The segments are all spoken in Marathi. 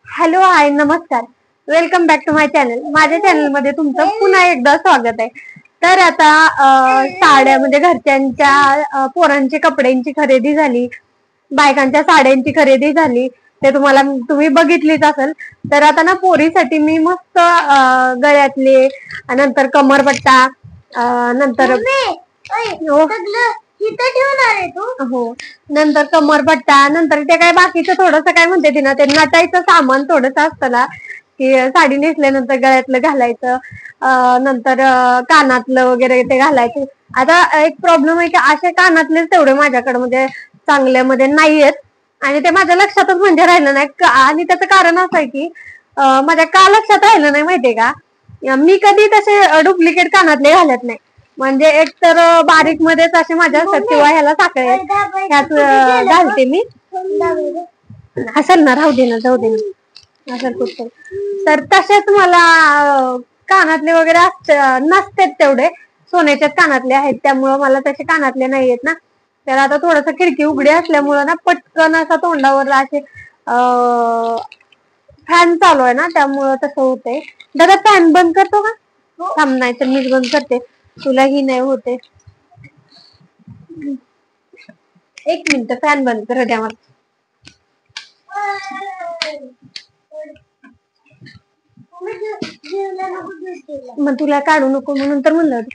हॅलो हाय नमस्कार. Welcome back to my channel. माझ्या चॅनल मध्ये तुमचं पुन्हा एकदा स्वागत आहे. तर आता साड्या म्हणजे घरच्यांच्या पोरांची कपड्यांची खरेदी झाली, बायकांच्या साड्यांची खरेदी झाली, ते तुम्ही बघितलीच असेल. तर आता ना पोरीसाठी मी मस्त गळ्यातले, नंतर कमरपट्टा, नंतर हो, नंतर कमरपट्टा, नंतर ते काय बाकीचं थोडंसं काय म्हणते ती ना, ते नटायचं सामान थोडंसं असतं ना, की साडी नेसल्यानंतर गळ्यातलं घालायचं, नंतर कानातलं वगैरे ते घालायचं. आता एक प्रॉब्लेम आहे की असे कानातलेच तेवढे माझ्याकडे म्हणजे चांगल्यामध्ये नाहीयेत, आणि ते माझ्या लक्षातच म्हणजे राहिलं नाही. आणि त्याचं कारण असं आहे की माझ्या का लक्षात राहिलं नाही माहितीये का, मी कधी तसे डुप्लिकेट कानातले घालत नाही. म्हणजे एक तर बारीक मध्येच असे माझ्या असतात, किंवा ह्याला साखळे ह्याच घालते मी. असेल ना, राहू दे ना, जाऊ दे ना, असेल कुठे. तर तसेच मला कानातले वगैरे नसतेच तेवढे, सोन्याच्याच कानातले आहेत, त्यामुळं मला तसे कानातले नाही आहेत ना. तर आता थोडस खिडकी उघडी असल्यामुळं ना पटकन असा तोंडावर असे फॅन चालू आहे ना, त्यामुळं तसं होतंय. दादा फॅन बंद करतो का? थांब, नाही तर मीच बंद करते, तुलाही नाही होते. एक मिनिट, फॅन बंद कर द्या मला. मग तुला काढू नको म्हणून तर म्हणलं होतं.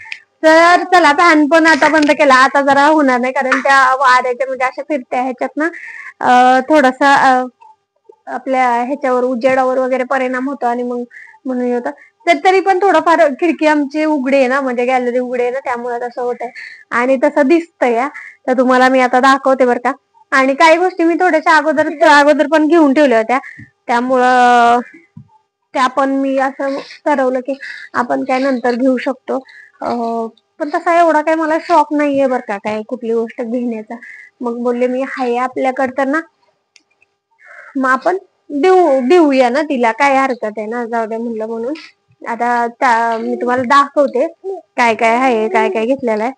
तर चला, फॅन पण आता बंद केला. आता जरा होणार नाही, कारण त्या वाऱ्याच्या म्हणजे अशा फिरत्या ह्याच्यात ना थोडासा आपल्या ह्याच्यावर उजेडावर वगैरे परिणाम होतो, आणि मग म्हणून होतं. तर तरी पण थोडंफार खिडकी आमची उघडी आहे ना, म्हणजे गॅलरी उघडी आहे ना, त्यामुळे तसं होत आहे. आणि तसं दिसतंय या, तर तुम्हाला मी आता दाखवते बरं का. आणि काही गोष्टी मी थोड्याशा अगोदर पण घेऊन ठेवल्या होत्या, त्यामुळं त्या पण मी असं ठरवलं की आपण काय नंतर घेऊ शकतो. पण तसा एवढा काही मला शॉक नाहीये बरं का, काय कुठली गोष्ट घेण्याचा. मग बोलले मी हाय आपल्याकडे तर ना, मग आपण देऊया ना तिला, काय हरकत आहे ना, जाऊ द्या म्हणलं. म्हणून आता मी तुम्हाला दाखवते काय काय आहे, काय काय घेतलेलं आहे.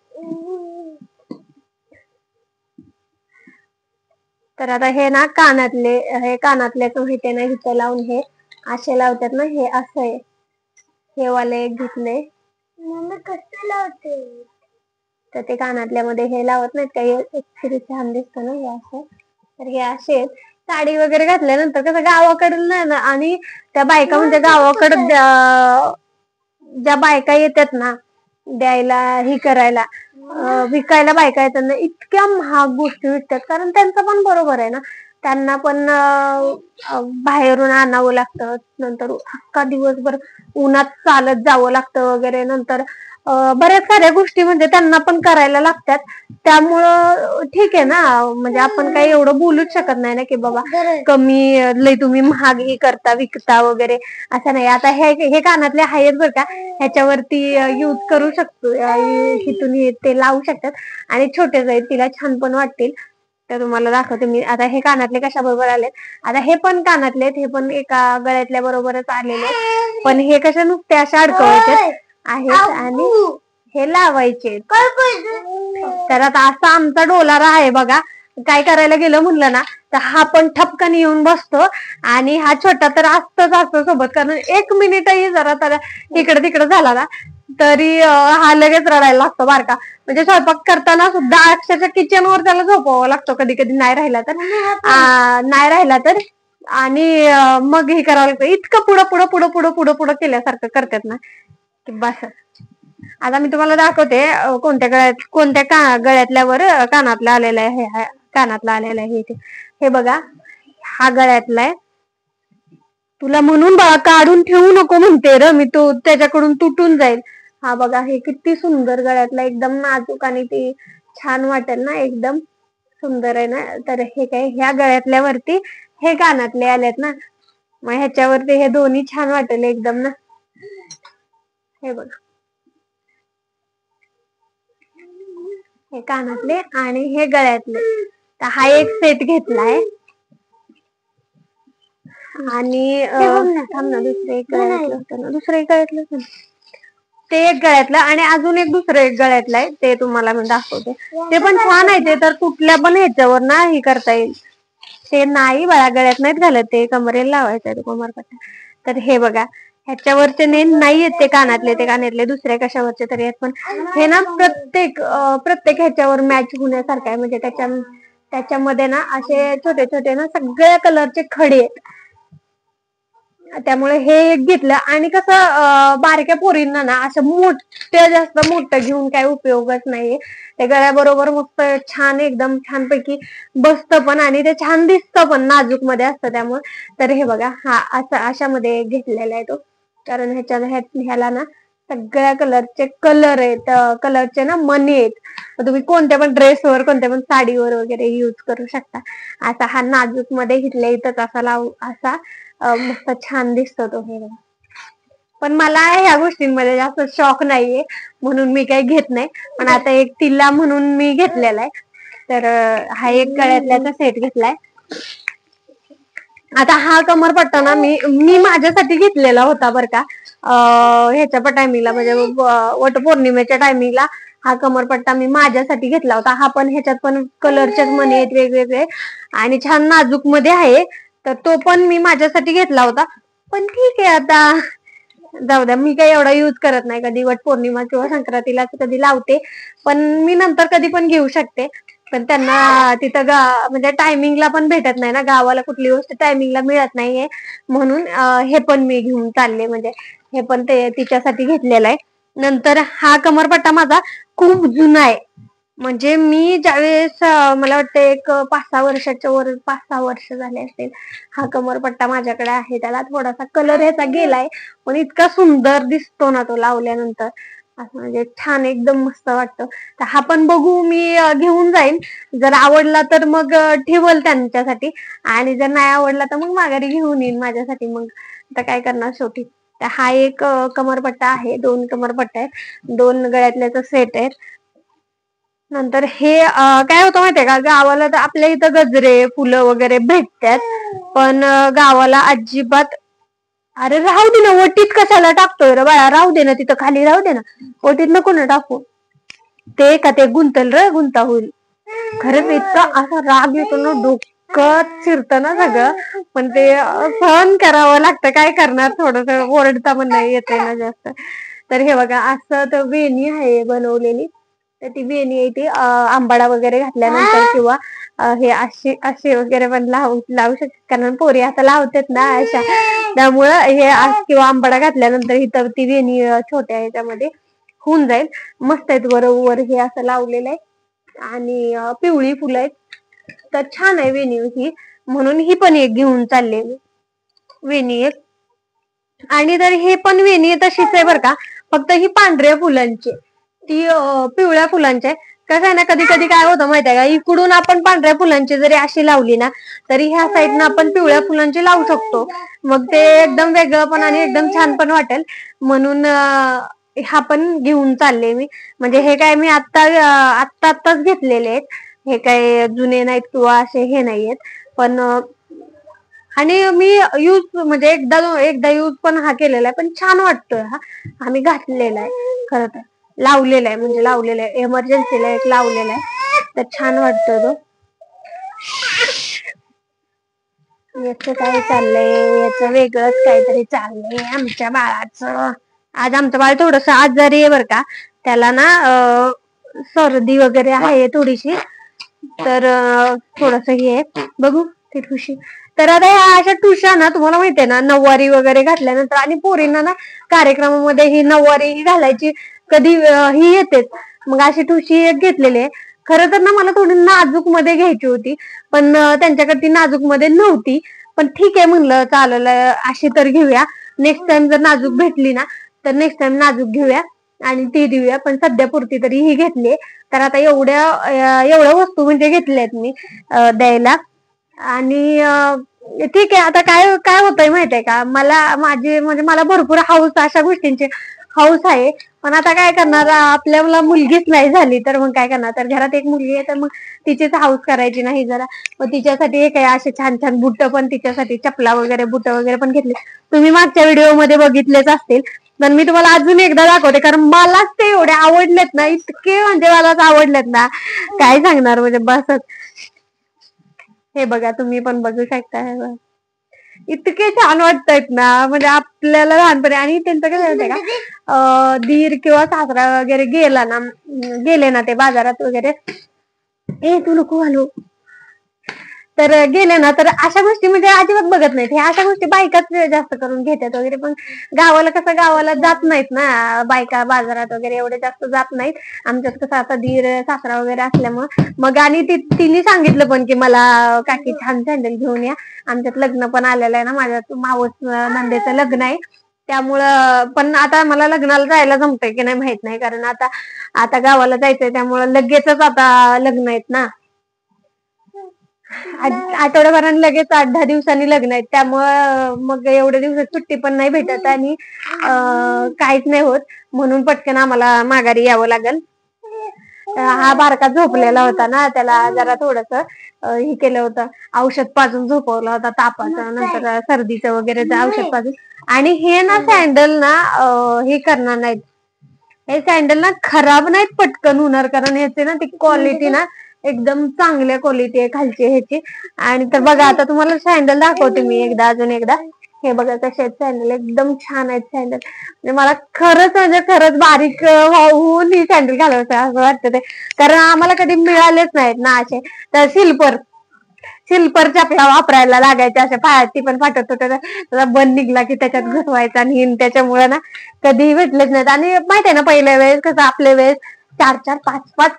तर आता हे ना कानातल्याच माहिती ना, इथं लावून हे असे लावतात ना, हे असं आहे. हे वाले एक घेतले. कसं लावते? तर ते कानातल्यामध्ये हे लावत नाहीत काही, एक छान दिसतं ना हे असं. तर हे असे साडी वगैरे घातल्यानंतर कसं गावाकडून नाही ना, आणि त्या बायका म्हणजे गावाकडं ज्या बायका येतात ना द्यायला, ही करायला, विकायला बायका येतात ना, इतक्या महाग गोष्टी विकतात. कारण त्यांचं पण बरोबर आहे ना, त्यांना पण बाहेरून आणावं लागतं, नंतर अख्खा दिवसभर उन्हात चालत जावं लागतं वगैरे, नंतर बऱ्याच साऱ्या गोष्टी म्हणजे त्यांना पण करायला लागतात. त्यामुळं ठीक आहे ना, म्हणजे आपण काही एवढं बोलूच शकत नाही ना की बाबा कमी लय तुम्ही महाग हे करता, विकता वगैरे, असं नाही. आता हे कानातले आहेत बरं का, ह्याच्यावरती यूज करू शकतो, हिथून ते लावू शकतात, आणि छोटे जाईल, तिला छान पण वाटतील. तर तुम्हाला दाखवते मी. आता हे कानातले कशा बरोबर आलेत, आता हे पण कानातले, हे पण एका गळ्यातल्या बरोबरच आलेले, पण हे कशा नुसते अशा अडकवायचे आहेत आणि हे लावायचे. तर आता असा आमचा डोलारा आहे बघा. काय करायला गेलं म्हणलं ना, तर हा पण ठपकन येऊन बसतो, आणि हा छोटा तर असतो सोबत, कारण एक मिनिटही जरा तर इकडे तिकडे झाला ना, तरी हा लगेच रडायला लागतो बारका. म्हणजे स्वयंपाक करताना सुद्धा अक्षरशः किचनवर त्याला झोपवावं लागतं कधी कधी, नाही राहिला तर आणि मग हे करावं लागतं. इतकं पुढं केल्यासारखं करतात ना की बस. आता मी तुम्हाला दाखवते कोणत्या गळ्यातल्यावर कानातला आलेला आहे. कानातला आलेला आहे हे बघा, हा गळ्यातला आहे. तुला म्हणून काढून ठेवू नको म्हणते र मी, तो त्याच्याकडून तुटून जाईल. हा बघा, हे किती सुंदर गळ्यातला, एकदम नाजूक, आणि ते छान वाटेल ना, एकदम सुंदर आहे ना. तर हे काय, ह्या गळ्यातल्या वरती हे कानातले आलेत ना, मग ह्याच्यावरती हे दोन्ही छान वाटेल एकदम ना. हे बघा, हे कानातले आणि हे गळ्यातले. तर हा एक सेट घेतलाय, आणि थांब ना, दुसरं एक गळ्यातलं होतं ना, ते एक गळ्यातलं, आणि अजून एक दुसरं एक गळ्यातलं आहे, ते तुम्हाला मी दाखवते. ते पण छान आहे, ते तर कुठल्या पण ह्याच्यावर ना हे करता येईल. ते नाही बाळा, गळ्यात नाहीत घालत, ते कमरेला लावायचं आहे कमरपट्टा. तर हे बघा, ह्याच्यावरचे नाही आहेत ते कानातले दुसऱ्या कशावरचे तरी आहेत, पण हे ना प्रत्येक ह्याच्यावर मॅच होण्यासारखं आहे. म्हणजे त्याच्यामध्ये ना असे छोटे छोटे ना सगळ्या कलरचे खडे आहेत. त्यामुळे हे एक घेतलं. आणि कसं बारक्या पोरींना ना असं जास्त मोठं घेऊन काही उपयोगच नाहीये. ते गळ्याबरोबर मस्त छान एकदम छानपैकी बसतं पण, आणि ते छान दिसतं पण, नाजूक मध्ये असतं त्यामुळे. तर हे बघा, हा अशामध्ये घेतलेला आहे तो. कारण ह्याला ना सगळ्या कलरचे कलर आहेत, कलरचे ना मणी आहेत. तुम्ही कोणत्या पण ड्रेसवर, कोणत्या पण साडीवर वगैरे युज करू शकता. असा हा नाजूक मध्ये घेतल्या इथंच असा मस्त छान दिसतो तो. हे पण मला ह्या गोष्टींमध्ये जास्त शॉक नाहीये, म्हणून मी काही घेत नाही. पण आता एक तिला म्हणून मी घेतलेला आहे. तर हा एक गळ्यातल्याचा सेट घेतलाय. आता हा कमरपट्टा ना मी माझ्यासाठी घेतलेला होता बरं का. ह्याच्या टायमिंगला, म्हणजे वटपौर्णिमेच्या टायमिंगला हा कमरपट्टा मी माझ्यासाठी घेतला होता. हा पण ह्याच्यात पण कलरचेच मणी आहेत वेगवेगळे, आणि छान नाजूक मध्ये आहे. तर तो पण मी माझ्यासाठी घेतला होता. पण ठीक आहे, आता जाऊ द्या, मी काही एवढा युज करत नाही. कधी वटपौर्णिमा किंवा संक्रांतीला कधी लावते, पण मी नंतर कधी पण घेऊ शकते. पण त्यांना तिथं म्हणजे टायमिंगला पण भेटत नाही ना, गावाला कुठली गोष्ट टायमिंगला मिळत नाहीये. म्हणून हे पण मी घेऊन चालले. म्हणजे हे पण तिच्यासाठी घेतलेलं आहे. नंतर हा कमरपट्टा माझा खूप जुना आहे. म्हणजे मी ज्यावेळेस मला वाटतं एक 5-6 वर्षाच्या वर, 5-6 वर्ष झाले असतील, हा कमरपट्टा माझ्याकडे आहे. त्याला थोडासा कलर ह्याचा गेलाय, पण इतका सुंदर दिसतो ना तो लावल्यानंतर. असं म्हणजे छान एकदम मस्त वाटतं. तर हा पण बघू, मी घेऊन जाईन. जर आवडला तर मग ठेवल त्यांच्यासाठी, आणि जर नाही आवडला तर मग माघारी घेऊन येईन माझ्यासाठी. मग आता काय करणार शेवटी. तर हा एक कमरपट्टा आहे. 2 कमरपट्टा आहेत, 2 गळ्यातल्याचा सेट आहे. नंतर हे काय होतं माहितीये का, गावाला तर आपल्या इथं गजरे फुलं वगैरे भेटतात, पण गावाला अजिबात. अरे राहू दे ना, ओटीत कशाला टाकतोय रे बाळा, राहू दे ना, तिथं खाली राहू दे ना, ओटीत नको ना टाकू. ते गुंतल रे, गुंता होईल. खरंच इतका असा राग येतो ना, डोकं फिरतं ना सगळं. पण ते सहन करावं लागतं, काय करणार. थोडस ओरडता पण नाही येते ना जास्त. तर हे बघा, असं तर वेणी आहे बनवलेली. तर ती वेणी आहे ती आंबाडा वगैरे घातल्यानंतर, किंवा हे असे वगैरे पण लावू शकतात. कारण पोरी आता लावतात ना अशा, त्यामुळं हे किंवा आंबाडा घातल्यानंतर इथं ती वेणी छोट्या ह्याच्यामध्ये होऊन जाईल. मस्त आहेत. वर हे असं लावलेलं आहे, आणि पिवळी फुलं आहेत. तर छान आहे वेणी ही, म्हणून ही पण एक घेऊन चालले मी, वेणी एक. आणि तर हे पण वेणी तशीच आहे बरं का, फक्त ही पांढऱ्या फुलांची, ती पिवळ्या फुलांची आहे. कसं आहे ना, कधी कधी काय होतं माहितीये का, इकडून आपण पांढऱ्या फुलांची जरी अशी लावली ना, तरी ह्या साईडनं आपण पिवळ्या फुलांची लावू शकतो. मग ते एकदम वेगळं पण आणि एकदम छान पण वाटेल. म्हणून हा पण घेऊन चालले मी. म्हणजे हे काय मी आत्ताच घेतलेले आहेत. हे काय जुने नाहीत किंवा असे हे नाहीयेत. पण आणि मी म्हणजे एकदा युज पण हा केलेला आहे, पण छान वाटतोय हा. आम्ही घातलेला आहे खरं तर, लावलेला आहे एमर्जन्सीला एक लावलेला आहे. तर छान वाटतोय तो. याच काय चाललंय, याच वेगळंच काहीतरी चाललंय आमच्या बाळाचं. आज आमचं बाळ थोडस आजारी आहे बरं का. त्याला ना सर्दी वगैरे आहे थोडीशी. तर थोडस हे बघू ते ठुशी. तर आता ह्या अशा ठुशा ना, तुम्हाला माहितीये ना, नऊवारी वगैरे घातल्यानंतर, आणि पोरींना ना कार्यक्रमामध्ये ही नऊवारी घालायची कधी ही येतेच. मग अशी ठुशी एक घेतलेली आहे. खरं तर ना मला थोडी नाजूक मध्ये घ्यायची होती, पण त्यांच्याकडे ती नाजूक मध्ये नव्हती. पण ठीक आहे म्हणलं, चालेल अशी तर घेऊया. नेक्स्ट टाइम जर नाजूक भेटली ना, तर नेक्स्ट टाइम नाजूक घेऊया आणि ती देऊया. पण सध्या पुरती तरी ही घेतली. तर आता एवढ्या वस्तू म्हणजे घेतल्यात मी द्यायला. आणि ठीक आहे. आता काय काय होतंय माहितीये का, म्हणजे मला भरपूर हाऊस, अशा गोष्टींची हाऊस आहे. पण आता काय करणार, आपल्याला मुलगीच नाही झाली तर मग काय करणार. तर घरात एक मुलगी आहे, तर मग तिचीच हाऊस करायची नाही जरा. मग तिच्यासाठी हे काय असे छान छान बुट, पण तिच्यासाठी चपला वगैरे, बुट वगैरे पण घेतले. तुम्ही मागच्या व्हिडिओ मध्ये बघितलेच असतील. पण मी तुम्हाला अजून एकदा दाखवते, कारण मलाच ते एवढे आवडलेत ना, इतके म्हणजे मलाच आवडलेत ना, काय सांगणार म्हणजे बसच. हे बघा, तुम्ही पण बघू शकता. हे बघा, इतके छान वाटतायत ना, म्हणजे आपल्याला लहानपणी. आणि त्यांचं काय माहितीये का, दीर किंवा सासरा वगैरे गेले ना ते बाजारात वगैरे, तू नको घालू, तर गेले ना तर अशा गोष्टी म्हणजे अजिबात बघत नाहीत. हे अशा गोष्टी बायकाच जास्त करून घेतात वगैरे. पण गावाला कसं, गावाला जात नाहीत ना बायका बाजारात वगैरे, एवढे जास्त जात नाहीत. आमच्यात कसं आता दीर सासरा वगैरे असल्यामुळे मग. आणि तिने सांगितलं पण की मला काकी छान सँडल घेऊन या. आमच्यात लग्न पण आलेलं आहे ना, माझ्या मावस नंदेचं लग्न आहे. त्यामुळं पण आता मला लग्नाला जायला जमतंय की नाही माहित नाही, कारण आता गावाला जायचंय, त्यामुळं लगेचच आता लग्न आहेत ना. आठवड्याभराने लगेच 8-10 दिवसांनी लग्न आहेत. त्यामुळं मग एवढ्या दिवसात सुट्टी पण नाही भेटत आणि काहीच नाही होत. म्हणून पटकन आम्हाला माघारी यावं लागेल. हा बारका झोपलेला होता ना, त्याला जरा थोडस हे केलं होतं, औषध पाजून झोपवलं होतं तापाचं, नंतर सर्दीचं वगैरे औषध पाजून. आणि हे ना सँडल ना हे करणार नाहीत, हे सँडल ना खराब नाहीत पटकन होणार, कारण ह्याचे ना ती क्वालिटी ना एकदम चांगल्या क्वालिटी आहे खालची ह्याची. आणि तर बघा, आता तुम्हाला सँडल दाखवते मी अजून एकदा. हे बघा कसे आहेत सँडल, एकदम छान आहेत सँडल. म्हणजे मला खरंच म्हणजे खरंच बारीक होऊन ही सँडल घालायचं असं वाटतं ते, कारण आम्हाला कधी मिळालेच नाहीत ना असे. तर सिल्पर चपला वापरायला लागायच्या अशा पायात, ती पण फाटत होत्या. त्याचा बंद निघला की त्याच्यात घुसवायचा आणि त्याच्यामुळे ना कधीही भेटलेच नाहीत. आणि माहितीये ना, पहिल्या वेळेस कसं, आपल्या वेळेस 4-4, 5-5,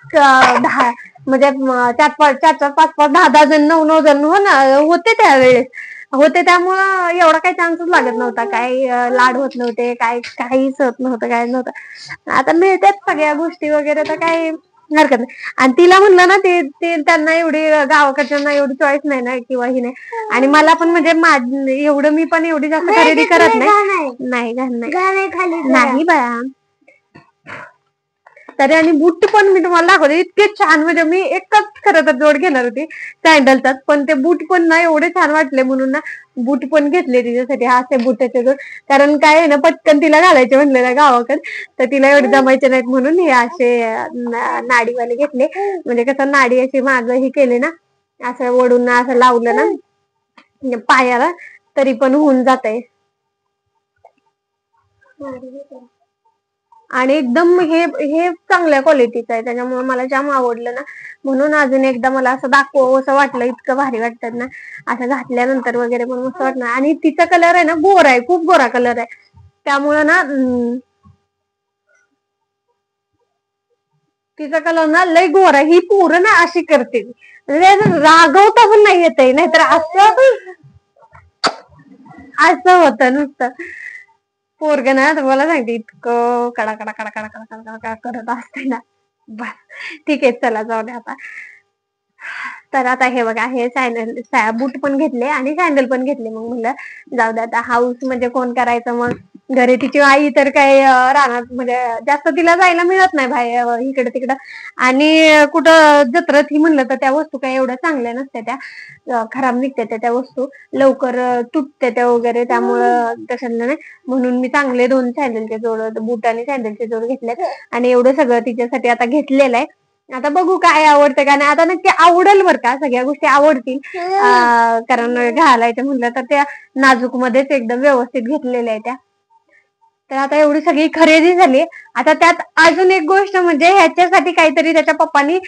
10 म्हणजे 4-4, 5-5, 10-10 जण, 9-9 जण हो ना होते त्यावेळेस होते. त्यामुळं एवढा काही चान्सच लागत नव्हता, काही लाड होत नव्हते, काहीच होत नव्हतं, काय नव्हतं. आता मिळतात सगळ्या गोष्टी वगैरे, तर काही हरकत नाही. आणि तिला म्हणलं ना, ते त्यांना एवढी गावाकडच्यांना एवढी चॉईस नाही ना किंवा ही नाही. आणि मला पण म्हणजे एवढं मी पण एवढी जास्त खरेदी करत नाही. नाही बाळा. तरी आणि बूट पण मी तुम्हाला दाखवते, इतके छान. म्हणजे मी एकच खरं तर जोड घेणार होती सँडलचाच, पण ते बूट पण ना एवढे छान वाटले म्हणून ना बूट पण घेतले तिच्यासाठी. असे बुटाचे जोड, कारण काय आहे ना, पटकन तिला घालायचे म्हणले ना गावाकडे, तर तिला एवढे जमायचे नाहीत म्हणून हे असे नाडीवाले घेतले. म्हणजे कसं, नाडी अशी मागं ही केली ना, असं वडून असं लावलं ना पायाला, तरी पण होऊन जातंय. आणि एकदम हे चांगल्या क्वालिटीचं आहे, त्याच्यामुळे मला जाम आवडलं ना. म्हणून अजून एकदा मला असं दाखवावं असं वाटलं, इतकं भारी वाटतात ना असं घातल्यानंतर वगैरे, पण मस्त वाटणार. आणि तिचा कलर आहे ना गोरा आहे, खूप गोरा कलर आहे. त्यामुळं ना तिचा कलर ना लय गोरा, ही पोरं ना अशी करते, रागवता पण नाही येत, नाहीतर असं होतं नुसतं. पोरग ना तुम्हाला सांगते, इतकं कडा कडा कडा कडा कडा कडा कडा करत असते ना. बस ठीक आहे, चला जाऊ दे आता. तर आता हे बघा, हे बूट पण घेतले आणि सँडल पण घेतले. मग म्हणलं जाऊ दे आता, हाऊस म्हणजे कोण करायचं. मग घरी तिची आई तर काय राहणार, म्हणजे जास्त तिला जायला मिळत नाही बाहेर इकडे तिकडं. आणि कुठं जत्रेत ही म्हणलं तर त्या वस्तू काही एवढ्या चांगल्या नसत्या, त्या खराब निघत्या त्या वस्तू, लवकर तुटते त्या वगैरे. त्यामुळं तसं नाही, म्हणून मी चांगले 2 सँडलचे जोड, बूट आणि सँडलचे जोड घेतलेत. आणि एवढं सगळं तिच्यासाठी आता घेतलेलं आहे. आता बघू काय आवडतं का नाही. आता नक्की आवडेल बरं का, सगळ्या गोष्टी आवडतील, कारण घालायचं म्हणलं तर त्या नाजूक मध्येच एकदम व्यवस्थित घेतलेल्या आहे त्या. तर आता एवढी सगळी खरेदी झाली. आता त्यात अजून एक गोष्ट म्हणजे, ह्याच्यासाठी काहीतरी त्याच्या पप्पानी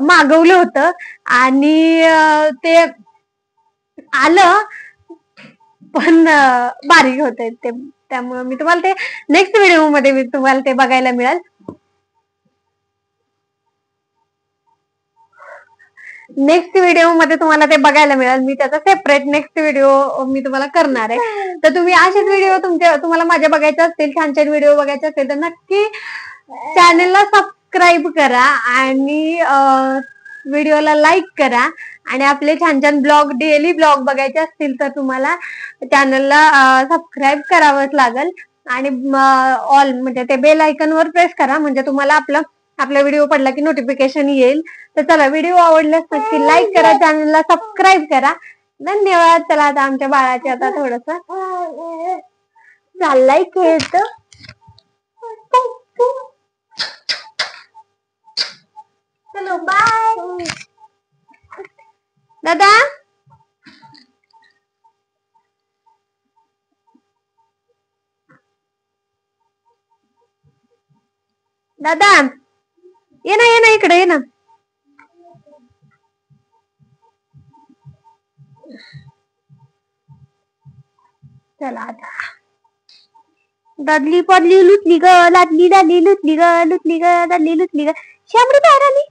मागवलं होतं आणि ते आलं, पण बारीक होते ते. त्यामुळे मी तुम्हाला ते नेक्स्ट व्हिडिओ मध्ये मी तुम्हाला ते बघायला मिळेल. नेक्स्ट व्हिडिओ मध्ये तुम्हाला ते बघायला मिळेल. मी त्याचा सेपरेट नेक्स्ट व्हिडिओ मी तुम्हाला करणार आहे. तर तुम्ही असेच व्हिडिओ तुम्हाला माझ्या बघायचे असतील, छान छान व्हिडिओ बघायचे असतील, तर नक्की चॅनलला सबस्क्राईब करा आणि व्हिडिओला लाईक करा. आणि आपले छान छान ब्लॉग, डेली ब्लॉग बघायचे असतील तर तुम्हाला चॅनलला सबस्क्राईब करावंच लागेल. आणि ऑल म्हणजे ते बेल आयकन वर प्रेस करा, म्हणजे तुम्हाला आपला व्हिडिओ पडला की नोटिफिकेशन येईल. तर चला, व्हिडिओ आवडल्यास नक्की लाईक करा, चॅनलला सबस्क्राईब करा. धन्यवाद. चला, आता आमच्या बाळाचे आता थोडस चाललंय खेळत. चलो बाय दादा. दादा ये ना इकडे ये ना. चला आता दादली पडली लुटली ग लादली लुटली ग लुटली ग दादली लुटली ग. शामडी बाहेर आली.